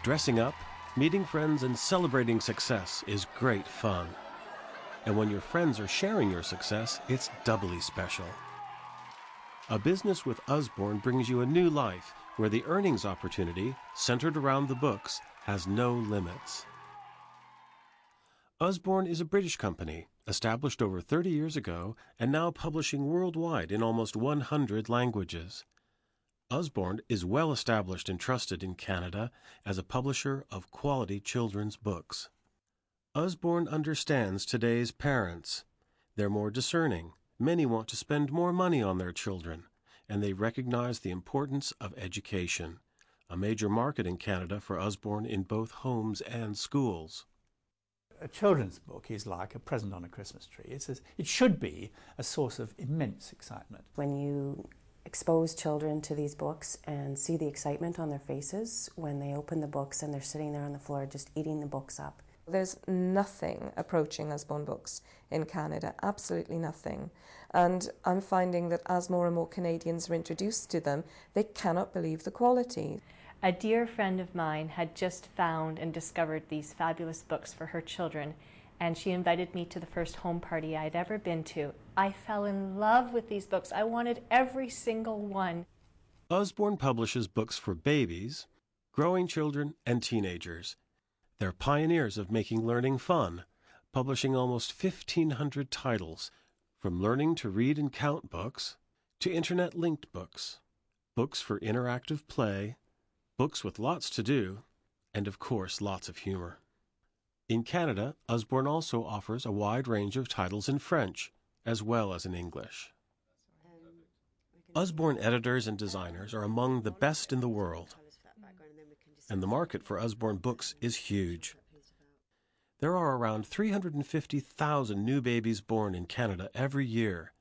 Dressing up, meeting friends, and celebrating success is great fun. And when your friends are sharing your success, it's doubly special. A business with Usborne brings you a new life where the earnings opportunity, centered around the books, has no limits. Usborne is a British company, established over 30 years ago and now publishing worldwide in almost 100 languages. Usborne is well established and trusted in Canada as a publisher of quality children's books. Usborne understands today's parents. They're more discerning. Many want to spend more money on their children, and they recognize the importance of education, a major market in Canada for Usborne in both homes and schools. A children's book is like a present on a Christmas tree. It should be a source of immense excitement. When you expose children to these books and see the excitement on their faces when they open the books and they're sitting there on the floor just eating the books up. There's nothing approaching Usborne books in Canada, absolutely nothing. And I'm finding that as more and more Canadians are introduced to them, they cannot believe the quality. A dear friend of mine had just found and discovered these fabulous books for her children, and she invited me to the first home party I'd ever been to. I fell in love with these books. I wanted every single one. Usborne publishes books for babies, growing children, and teenagers. They're pioneers of making learning fun, publishing almost 1,500 titles, from learning to read and count books to internet-linked books, books for interactive play, books with lots to do, and of course lots of humor. In Canada, Usborne also offers a wide range of titles in French, as well as in English. Usborne editors and designers are among the best in the world, and the market for Usborne books is huge. There are around 350,000 new babies born in Canada every year.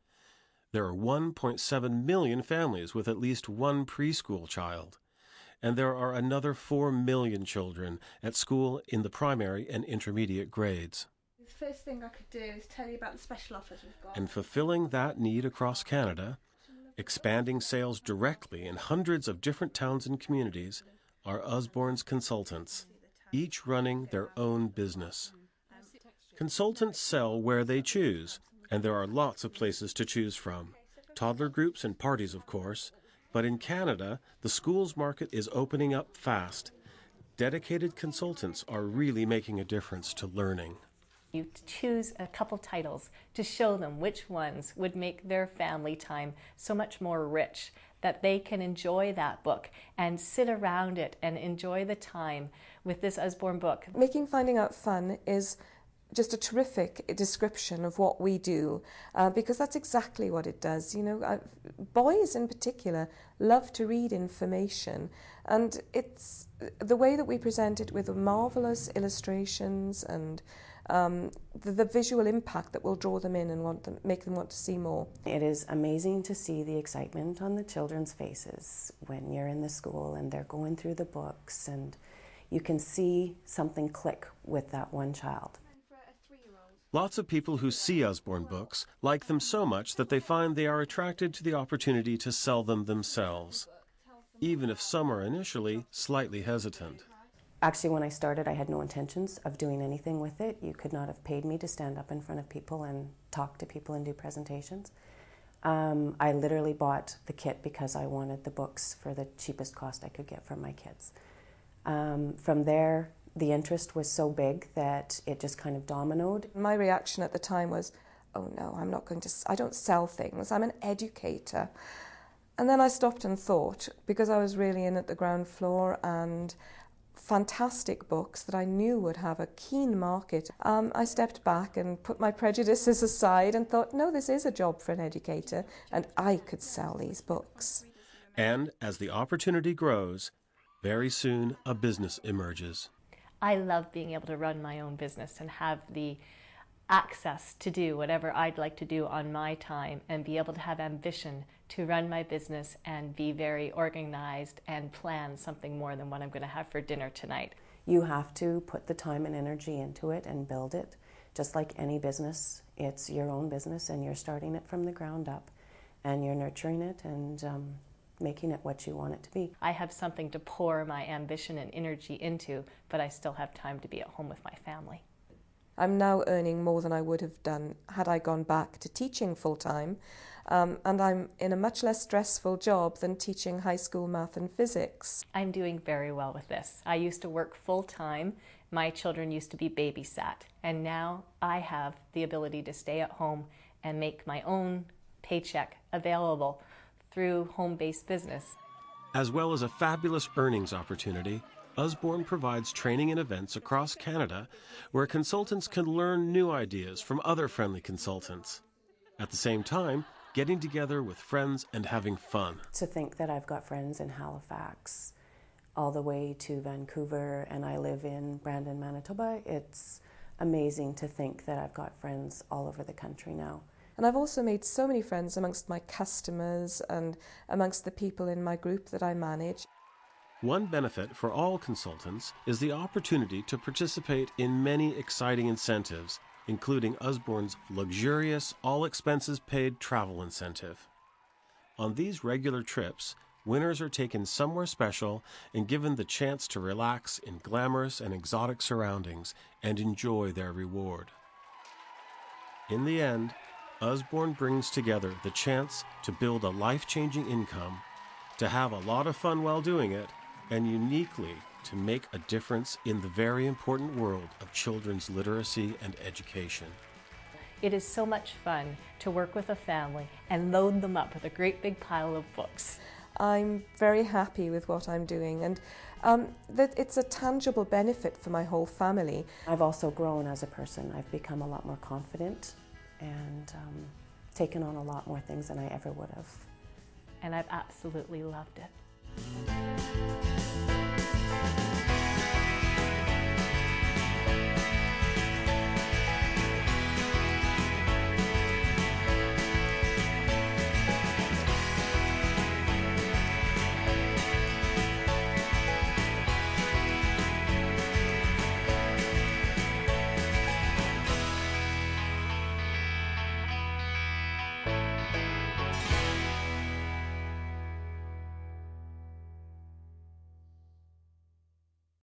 There are 1.7 million families with at least one preschool child, and there are another 4 million children at school in the primary and intermediate grades. The first thing I could do is tell you about the special offers we've got. And fulfilling that need across Canada, expanding sales directly in hundreds of different towns and communities, are Usborne's consultants, each running their own business. Consultants sell where they choose, and there are lots of places to choose from. Toddler groups and parties, of course. But in Canada, the schools market is opening up fast. Dedicated consultants are really making a difference to learning. You choose a couple titles to show them which ones would make their family time so much more rich, that they can enjoy that book and sit around it and enjoy the time with this Usborne book. Making Finding Out fun is just a terrific description of what we do, because that's exactly what it does. You know, boys in particular love to read information, and it's the way that we present it with marvelous illustrations and the visual impact that will draw them in and make them want to see more. It is amazing to see the excitement on the children's faces when you're in the school and they're going through the books, and you can see something click with that one child. Lots of people who see Usborne books like them so much that they find they are attracted to the opportunity to sell them themselves, even if some are initially slightly hesitant. Actually, when I started, I had no intentions of doing anything with it. You could not have paid me to stand up in front of people and talk to people and do presentations. I literally bought the kit because I wanted the books for the cheapest cost I could get for my kids. From there, the interest was so big that it just kind of dominoed. My reaction at the time was, oh no, I don't sell things, I'm an educator. And then I stopped and thought, because I was really in at the ground floor and fantastic books that I knew would have a keen market, I stepped back and put my prejudices aside and thought, no, this is a job for an educator and I could sell these books. And as the opportunity grows, very soon a business emerges. I love being able to run my own business and have the access to do whatever I'd like to do on my time and be able to have ambition to run my business and be very organized and plan something more than what I'm going to have for dinner tonight. You have to put the time and energy into it and build it. Just like any business, it's your own business and you're starting it from the ground up and you're nurturing it and making it what you want it to be. I have something to pour my ambition and energy into, but I still have time to be at home with my family. I'm now earning more than I would have done had I gone back to teaching full-time, and I'm in a much less stressful job than teaching high school math and physics. I'm doing very well with this. I used to work full-time. My children used to be babysat, and now I have the ability to stay at home and make my own paycheck available through home-based business. As well as a fabulous earnings opportunity, Usborne provides training and events across Canada where consultants can learn new ideas from other friendly consultants. At the same time, getting together with friends and having fun. To think that I've got friends in Halifax all the way to Vancouver, and I live in Brandon, Manitoba, it's amazing to think that I've got friends all over the country now. And I've also made so many friends amongst my customers and amongst the people in my group that I manage. One benefit for all consultants is the opportunity to participate in many exciting incentives, including Usborne's luxurious, all-expenses-paid travel incentive. On these regular trips, winners are taken somewhere special and given the chance to relax in glamorous and exotic surroundings and enjoy their reward. In the end, Usborne brings together the chance to build a life-changing income, to have a lot of fun while doing it, and uniquely to make a difference in the very important world of children's literacy and education. It is so much fun to work with a family and load them up with a great big pile of books. I'm very happy with what I'm doing, and that it's a tangible benefit for my whole family. I've also grown as a person. I've become a lot more confident and taken on a lot more things than I ever would have. And I've absolutely loved it.